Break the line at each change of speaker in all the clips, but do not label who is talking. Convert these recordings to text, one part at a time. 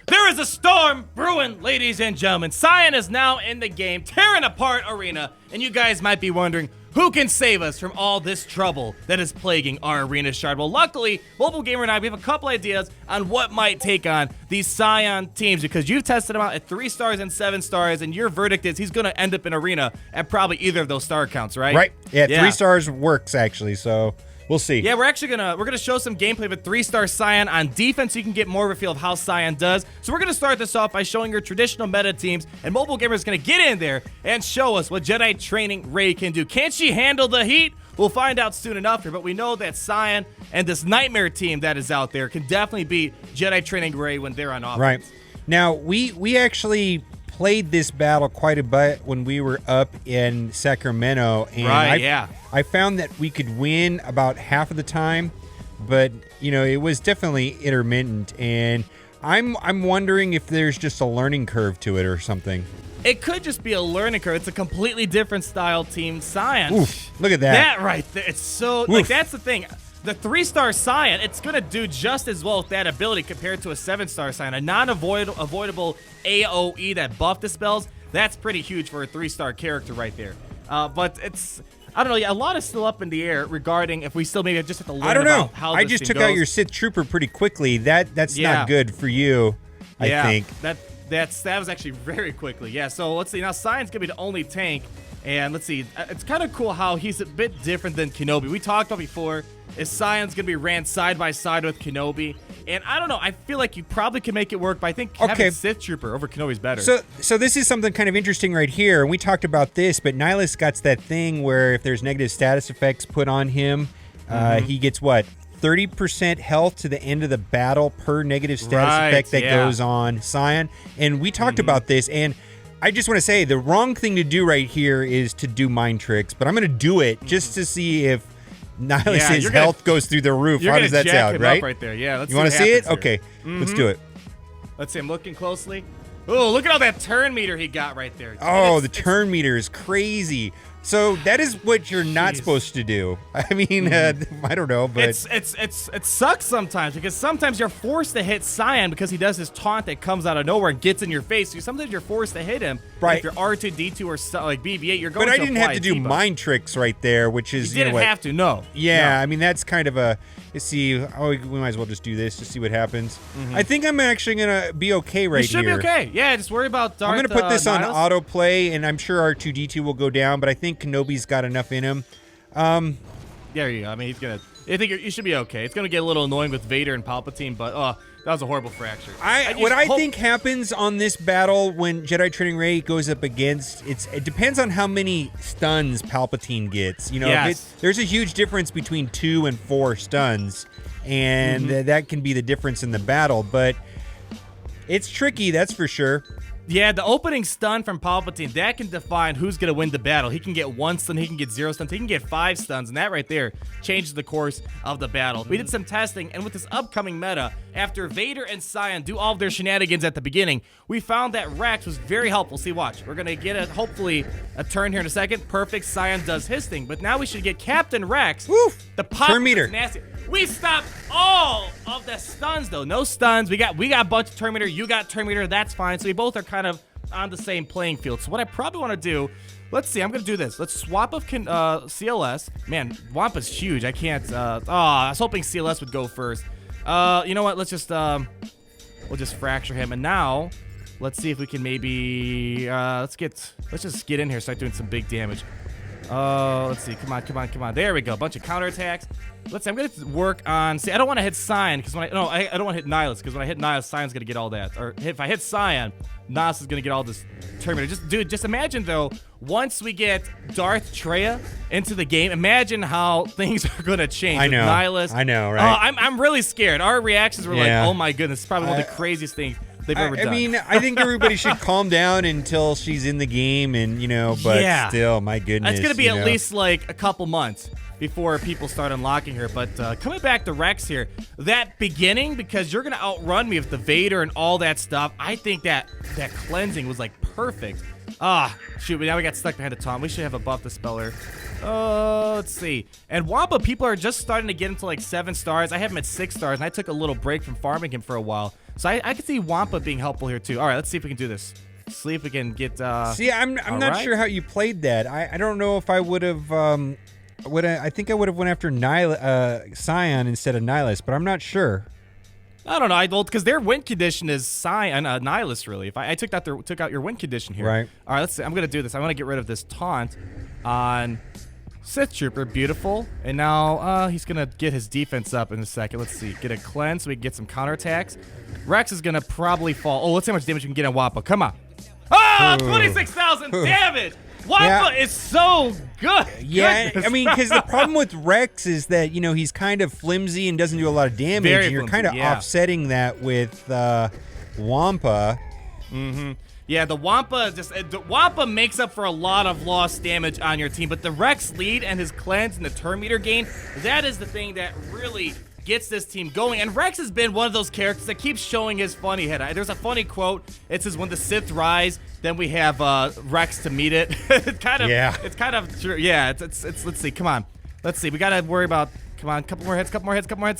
There is a storm brewing, ladies and gentlemen. Sion is now in the game, tearing apart Arena, and you guys might be wondering, who can save us from all this trouble that is plaguing our Arena shard? Well, luckily, MobileGamer and I, we have a couple ideas on what might take on these Sion teams, because you've tested him out at 3 stars and 7 stars, and your verdict is he's going to end up in Arena at probably either of those star counts, right?
Right. Yeah, 3 stars works, actually, so we'll see.
Yeah, we're gonna show some gameplay of a 3-star Sion on defense so you can get more of a feel of how Sion does. So we're gonna start this off by showing your traditional meta teams, and MobileGamer is gonna get in there and show us what Jedi Training Rey can do. Can she handle the heat? We'll find out soon enough here, but we know that Sion and this Nightmare team that is out there can definitely beat Jedi Training Rey when they're on offense.
Right. Now, we actually played this battle quite a bit when we were up in Sacramento, and I found that we could win about half of the time, but it was definitely intermittent, and I'm wondering if there's just a learning curve to it or something.
It could just be a learning curve. It's a completely different style team Sion.
Oof, look at that.
That right there. It's so that's the thing. The 3-star Sion, it's going to do just as well with that ability compared to a 7-star Sion. A non-avoidable AoE that buff dispels, that's pretty huge for a 3-star character right there. But I don't know, a lot is still up in the air regarding if we still maybe just have to learn about how
I
this
just
thing
took out
goes.
your Sith Trooper pretty quickly. That's not good for you, I think.
That was actually very quickly. Yeah, so let's see. Now, Sion's going to be the only tank. And let's see. It's kind of cool how he's a bit different than Kenobi. We talked about before. Is Sion's going to be ran side by side with Kenobi. And I don't know. I feel like you probably can make it work, but I think having Sith Trooper over Kenobi's better.
So this is something kind of interesting right here. And we talked about this, but Nihilus got that thing where if there's negative status effects put on him, he gets what? 30% health to the end of the battle per negative status effect that goes on Sion. And we talked about this, and I just want to say the wrong thing to do right here is to do mind tricks, but I'm going to do it just to see if Nihilus's health goes through the roof. How does that sound,
right there. Yeah, let's
you want to see it? Okay, let's do it.
Let's see. I'm looking closely. Oh, look at all that turn meter he got right there.
Oh, the turn meter is crazy. So that is what you're not supposed to do. I mean, I don't know, but
it sucks sometimes because sometimes you're forced to hit Sion because he does his taunt that comes out of nowhere and gets in your face. So sometimes you're forced to hit him.
Right.
If you're R2D2 or like BB-8, you're going.
But I didn't have to do mind tricks right there, which is
you didn't have to. No.
Yeah, I mean that's kind of a. Let's see. Oh, we might as well just do this to see what happens. I think I'm actually gonna be okay right here.
You should be okay. Yeah, just worry about Darth.
I'm gonna put this on autoplay, and I'm sure R2D2 will go down, but I think Kenobi's got enough in him.
There you go. I mean, he's gonna. I think you should be okay. It's gonna get a little annoying with Vader and Palpatine, but that was a horrible fracture.
What I think happens on this battle when Jedi Training Rey goes up against it depends on how many stuns Palpatine gets. There's a huge difference between 2 and 4 stuns, and that can be the difference in the battle. But it's tricky, that's for sure.
Yeah, the opening stun from Palpatine, that can define who's going to win the battle. He can get 1 stun, he can get 0 stuns, he can get 5 stuns, and that right there changes the course of the battle. We did some testing, and with this upcoming meta, after Vader and Sion do all of their shenanigans at the beginning, we found that Rex was very helpful. See, watch. We're going to get, hopefully, a turn here in a second. Perfect, Sion does his thing, but now we should get Captain Rex.
Woof!
The pop
turn meter.
Nasty. We stopped all of the stuns, though. No stuns. We got a bunch of turn meter. You got turn meter. That's fine. So we both are kind of on the same playing field. So what I probably want to do, let's see. I'm going to do this. Let's swap of CLS. Man, Wampa's huge. I can't. I was hoping CLS would go first. You know what? Let's just we'll just fracture him. And now, let's see if we can maybe let's just get in here, start doing some big damage. Let's see. Come on. There we go. Bunch of counterattacks. Let's see. I'm going to work on... See, I don't want to hit Sion because I don't want to hit Nihilus because when I hit Nihilus, Sion's going to get all that. Or if I hit Sion, Nas is going to get all this Terminator. Just imagine, though, once we get Darth Treya into the game, imagine how things are going to change with Nihilus.
I know, right?
I'm really scared. Our reactions were like, oh my goodness, it's probably one of the craziest things they've ever done.
I mean, I think everybody should calm down until she's in the game, and but still, my goodness,
it's gonna be at least like a couple months before people start unlocking her. But coming back to Rex here, that beginning, because you're gonna outrun me with the Vader and all that stuff. I think that cleansing was like perfect. Shoot, but now we got stuck behind a Tom. We should have a buff dispeller. Let's see. And Wampa, people are just starting to get into like 7 stars. I have him at 6 stars, and I took a little break from farming him for a while. So I can see Wampa being helpful here too. All right, let's see if we can do this. See if we can get.
See, I'm not sure how you played that. I don't know if I would have. I think I would have went after Sion instead of Nihilus, but I'm not sure.
I don't know. Because their win condition is Nihilus, really. If I took out your win condition here.
Right.
All right, let's see. I'm gonna do this. I want to get rid of this taunt on Sith Trooper. Beautiful. And now he's gonna get his defense up in a second. Let's see. Get a cleanse so we can get some counterattacks. Rex is gonna probably fall. Oh, let's see how much damage we can get on Wampa. Come on. Ah, 26,000 damage. Wampa is so good.
Yeah,
Goodness.
I mean, because the problem with Rex is that, he's kind of flimsy and doesn't do a lot of damage.
Very
and you're
flimsy,
kind of offsetting that with Wampa.
Yeah, the Wampa makes up for a lot of lost damage on your team, but the Rex lead and his cleanse and the turn meter gain, that is the thing that really gets this team going. And Rex has been one of those characters that keeps showing his funny head. There's a funny quote. It says, when the Sith rise, then we have Rex to meet it. It's kind of true. Yeah, it's let's see. Come on. Let's see. We got to worry about, come on, couple more hits, so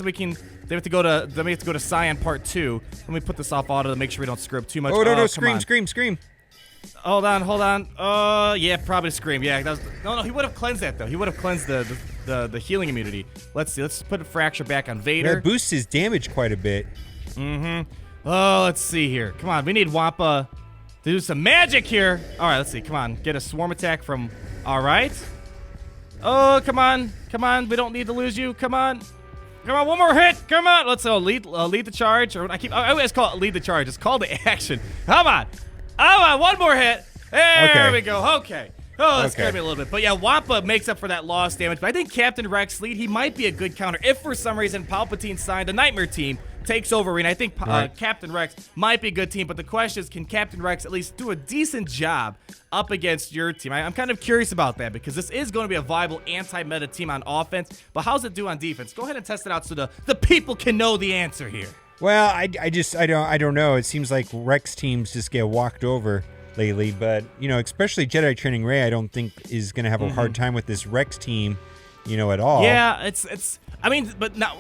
we can, then we have to go to Sion part 2. Let me put this off auto to make sure we don't screw up too much.
Oh, no, scream.
Hold on. Yeah, probably Scream. Yeah, no, he would have cleansed that, though. He would have cleansed the healing immunity. Let's see. Let's put a Fracture back on Vader.
That boosts his damage quite a bit.
Oh, let's see here. Come on. We need Wampa to do some magic here. All right, let's see. Come on. Get a swarm attack from... All right. Oh, come on. We don't need to lose you. Come on. One more hit. Come on. Let's lead the charge. Or I always call it lead the charge. It's called the action. Come on. One more hit. There we go. Okay. Oh, that scared me a little bit. But yeah, Wampa makes up for that lost damage. But I think Captain Rex lead, he might be a good counter if for some reason Palpatine signed the Nightmare team takes over. And I think Captain Rex might be a good team. But the question is, can Captain Rex at least do a decent job up against your team? I'm kind of curious about that because this is going to be a viable anti-meta team on offense. But how's it do on defense? Go ahead and test it out so the people can know the answer here.
Well, I don't know. It seems like Rex teams just get walked over lately, but especially Jedi Training Rey, I don't think is going to have a hard time with this Rex team, at all.
Yeah, but now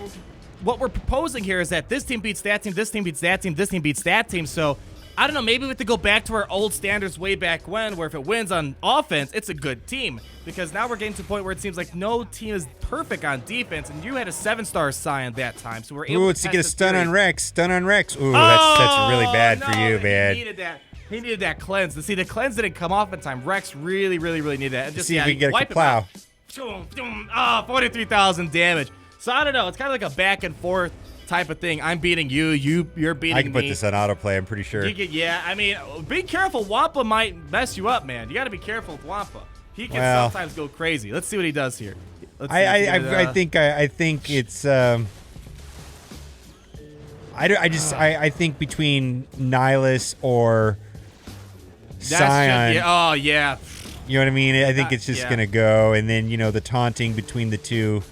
what we're proposing here is that this team beats that team, this team beats that team, this team beats that team. So I don't know, maybe we have to go back to our old standards way back when, where if it wins on offense, it's a good team. Because now we're getting to the point where it seems like no team is perfect on defense, and you had a 7-star Sion that time, so we're able to
get a stun on Rex. Ooh,
oh,
that's really bad for you, man.
He needed that cleanse. See, the cleanse didn't come off in time. Rex really needed that. And just
see if we can get a plow.
43,000 damage. So I don't know. It's kind of like a back and forth type of thing. I'm beating you. You're beating me.
I can put this on autoplay, I'm pretty sure.
Be careful. Wampa might mess you up, man. You got to be careful with Wampa. He can sometimes go crazy. Let's see what he does here.
I think it's I think between Nihilus or Sion.
Oh yeah.
You know what I mean? I think it's just gonna go, and then the taunting between the two.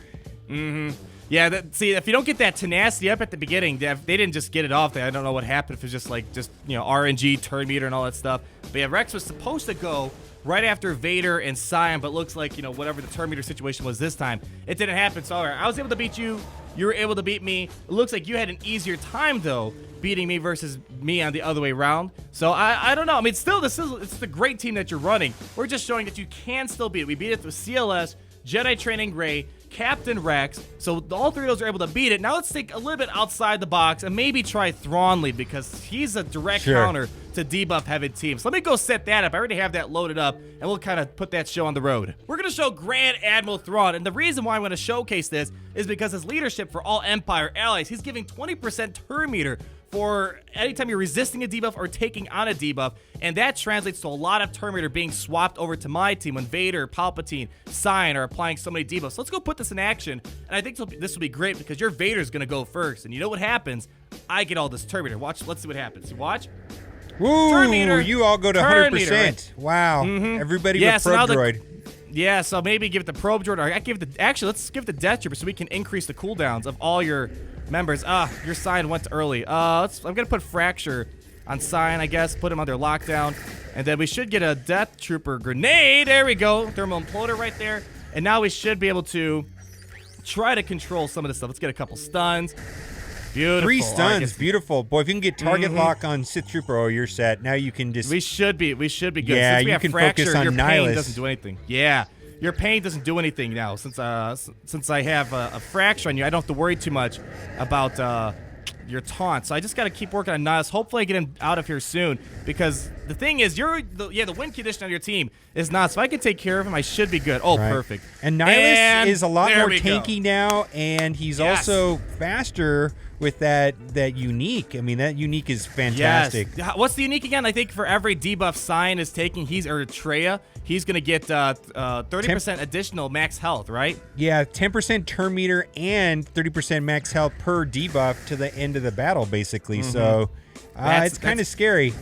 Yeah, see, if you don't get that tenacity up at the beginning, they didn't just get it off there. I don't know what happened, if it's just RNG, turn meter, and all that stuff. But yeah, Rex was supposed to go right after Vader and Sion, but looks like, whatever the turn meter situation was this time, it didn't happen. So, all right, I was able to beat you. You were able to beat me. It looks like you had an easier time, though, beating me versus me on the other way around. So, I don't know. I mean, still, it's the great team that you're running. We're just showing that you can still beat it. We beat it with CLS, Jedi Training Rey, Captain Rex, so all three of those are able to beat it. Now let's think a little bit outside the box and maybe try Thrawn lead because he's a direct counter to debuff heavy teams. Let me go set that up. I already have that loaded up, and we'll kind of put that show on the road. We're going to show Grand Admiral Thrawn, and the reason why I'm going to showcase this is because his leadership for all Empire allies, he's giving 20% turn meter for anytime you're resisting a debuff or taking on a debuff, and that translates to a lot of turn meter being swapped over to my team when Vader, Palpatine, Sion are applying so many debuffs. So let's go put this in action, and I think this will be great because your Vader's going to go first, and you know what happens? I get all this turn meter. Watch, let's see what happens. Watch.
Woo,
turn meter.
You all go to 100%. Meter, right? Wow. Everybody with probe droid.
Yeah, so maybe give it the probe droid, or actually, let's give it the death trooper so we can increase the cooldowns of all your members. Your Sion went early. I'm gonna put Fracture on Sion, I guess. Put him under lockdown, and then we should get a death trooper grenade. There we go, thermal imploder right there, and now we should be able to try to control some of this stuff. Let's get a couple stuns. Beautiful.
3
All right,
stuns, beautiful. Boy, if you can get target lock on Sith Trooper, oh, you're set. Now you can just...
We should be good.
Yeah,
Since we
you
have
can
fracture,
focus on
your
Nihilus.
pain doesn't do anything. Yeah, your pain doesn't do anything now. Since I have a fracture on you, I don't have to worry too much about your taunt. So I just got to keep working on Nihilus. Hopefully I get him out of here soon, because the thing is, the win condition on your team is not. So if I can take care of him, I should be good. Oh,
Right.
perfect.
And Nihilus is a lot
there
more
we go.
tanky now, and he's
Yes.
also faster with that unique. I mean, that unique is fantastic.
Yes. What's the unique again? I think for every debuff Sion is taking, or Traya, he's going to get 30% additional max health, right?
Yeah, 10% turn meter and 30% max health per debuff to the end of the battle, basically. So it's kind of scary.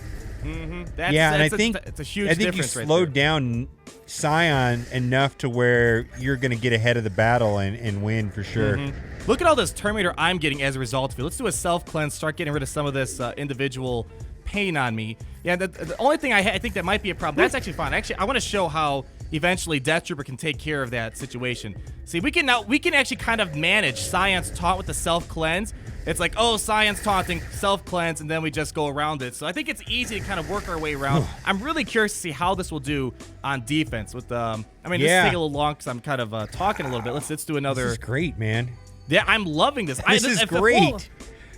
Yeah,
and I think
it's a huge
you
difference right
slowed
there.
down Sion enough to where you're going to get ahead of the battle and win for sure.
Look at all this turn meter I'm getting as a result of it. Let's do a self-cleanse, start getting rid of some of this individual pain on me. Yeah, the only thing I think that might be a problem, that's actually fine. Actually, I want to show how eventually Death Trooper can take care of that situation. See, we can actually kind of manage Sion's taunt with the self-cleanse. It's like, oh, Sion's taunting, self-cleanse, and then we just go around it. So I think it's easy to kind of work our way around. I'm really curious to see how this will do on defense. This is taking a little long because I'm kind of talking a little bit. Let's do another.
This is great, man.
Yeah, I'm loving this.
This is great.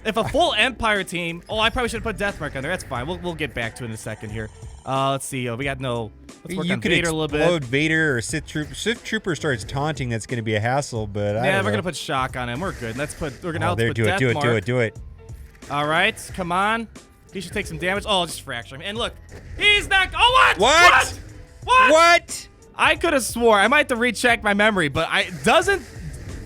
If a full Empire team, I probably should have put Deathmark on there. That's fine. We'll get back to it in a second here. Let's see. We got no. Let's work
You
on
could
Vader a little
explode
bit.
Vader or Sith Trooper. Sith Trooper starts taunting. That's going to be a hassle, but I
Yeah,
don't
we're
know.
gonna put shock on him. We're good. We're gonna
there,
put
do it.
Do it. All right, come on. He should take some damage. Oh, just fracture him. And look, he's not. Oh, what?
What?
I could have swore. I might have to recheck my memory, but doesn't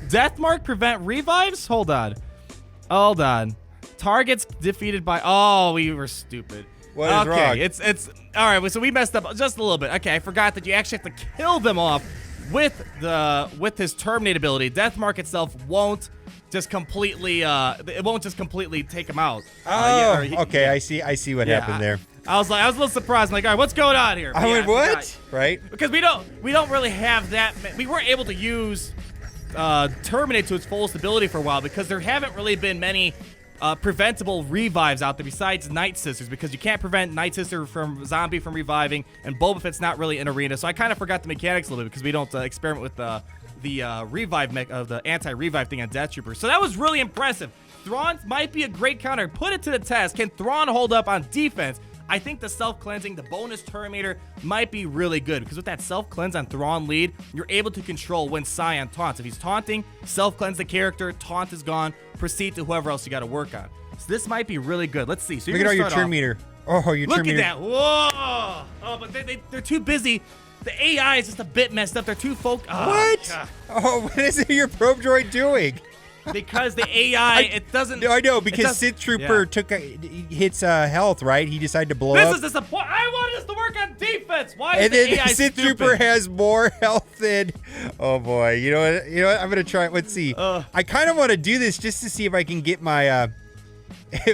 Deathmark prevent revives? Hold on. Targets defeated by. Oh, we were stupid.
What is wrong?
Okay, it's all right. So we messed up just a little bit. Okay, I forgot that you actually have to kill them off with his terminate ability. Deathmark itself won't just completely take him out.
Okay. I see what happened there.
I was a little surprised. I'm like, all right, what's going on here?
I went, what?
Forgot.
Right?
Because we don't really have that. We weren't able to use terminate to its fullest ability for a while because there haven't really been many preventable revives out there besides Night Sisters, because you can't prevent Night Sister from zombie from reviving, and Boba Fett's not really in arena. So I kind of forgot the mechanics a little bit because we don't experiment with the revive the anti-revive thing on Death Trooper. So that was really impressive. Thrawn might be a great counter. Put it to the test. Can Thrawn hold up on defense? I think the self-cleansing, the bonus Terminator, might be really good, because with that self-cleanse on Thrawn lead, you're able to control when Sion taunts. If he's taunting, self-cleanse the character, taunt is gone, proceed to whoever else you got to work on. So this might be really good. Let's see. So
Look at all your turn meter. Oh, your turn meter.
Look at that. Whoa. Oh, but they're too busy. The AI is just a bit messed up. They're too focused. Oh,
What?
God.
Oh, what is your probe droid doing?
Because the AI, it doesn't.
No, I know,
it
because
does-
Sith Trooper hits health, right? He decided to blow up.
This is disappointing. I wanted us to work on defense. Why is
And
the
then
AI
Sith
stupid?
Trooper has more health than. Oh boy, you know what? I'm gonna try. Let's see. I kind of want to do this just to see if I can get my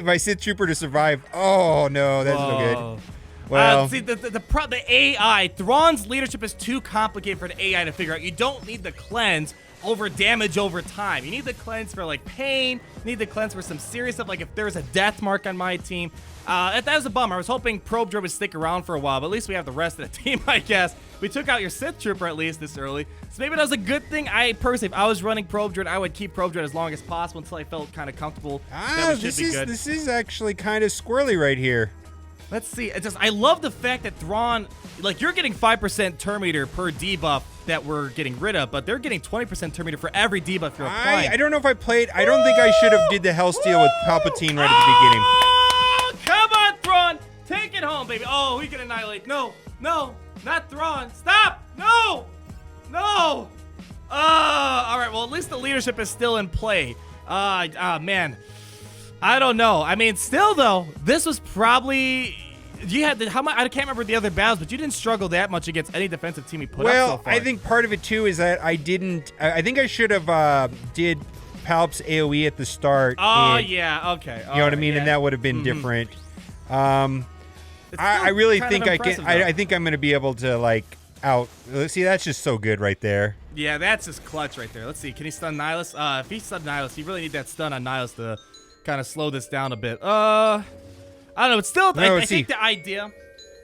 my Sith Trooper to survive. Oh no, that's no good. Well,
see the AI, Thrawn's leadership is too complicated for the AI to figure out. You don't need the cleanse over damage over time. You need the cleanse for like pain. You need the cleanse for some serious stuff, like if there's a death mark on my team. That was a bummer. I was hoping Probe Droid would stick around for a while, but at least we have the rest of the team, I guess. We took out your Sith Trooper at least this early, so maybe that was a good thing. I personally, if I was running Probe Droid, I would keep Probe Droid as long as possible until I felt kind of comfortable that we should be good.
This is actually kind of squirrely right here.
Let's see. I love the fact that Thrawn, like, you're getting 5% turn meter per debuff that we're getting rid of, but they're getting 20% turn meter for every debuff you're applying.
I don't know if I played. I don't think I should have did the hell steal with Palpatine right at the beginning.
Oh, come on, Thrawn. Take it home, baby. Oh, we can annihilate. No, not Thrawn. Stop. No. All right. Well, at least the leadership is still in play. Man. I don't know. I mean, still though, this was probably you had how much? I can't remember the other battles, but you didn't struggle that much against any defensive team you put up so far.
I think part of it too is that I didn't. I think I should have did Palp's AOE at the start.
Oh
and,
yeah, okay.
You know what I mean, and that would have been different. I really think I can. I think I'm going to be able to like out. Let's see, that's just so good right there.
Yeah, that's just clutch right there. Let's see. Can he stun Nihilus? If he stun Nihilus, you really need that stun on Nihilus to kind of slow this down a bit. I don't know. It's still, I think the idea,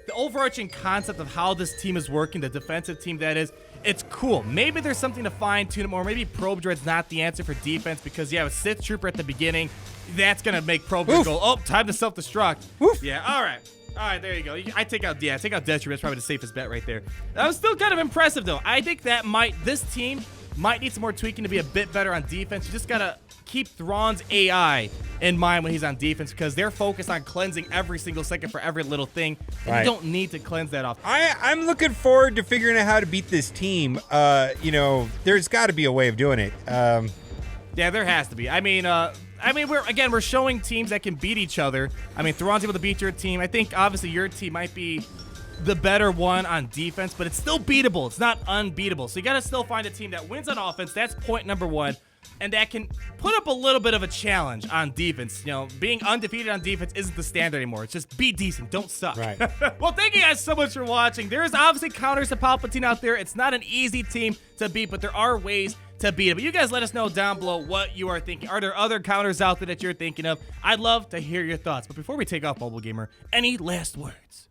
the overarching concept of how this team is working, the defensive team that is, it's cool. Maybe there's something to fine-tune it more. Maybe Probe Droid's not the answer for defense because, yeah, with Sith Trooper at the beginning, that's going to make Probe Droid go, oh, time to self-destruct. Yeah, all right. All right, there you go. I take out Death Trooper. That's probably the safest bet right there. That was still kind of impressive, though. I think that this team might need some more tweaking to be a bit better on defense. You just got to keep Thrawn's AI in mind when he's on defense because they're focused on cleansing every single second for every little thing. And you don't need to cleanse that off.
I'm looking forward to figuring out how to beat this team. You know, there's got to be a way of doing it.
Yeah, there has to be. I mean, we're showing teams that can beat each other. I mean, Thrawn's able to beat your team. I think obviously your team might be the better one on defense, but it's still beatable. It's not unbeatable. So you got to still find a team that wins on offense. That's point number one. And that can put up a little bit of a challenge on defense. You know, being undefeated on defense isn't the standard anymore. It's just be decent. Don't suck.
Right.
Well, thank you guys so much for watching. There is obviously counters to Palpatine out there. It's not an easy team to beat, but there are ways to beat it. But you guys let us know down below what you are thinking. Are there other counters out there that you're thinking of? I'd love to hear your thoughts. But before we take off, Mobile Gamer, any last words?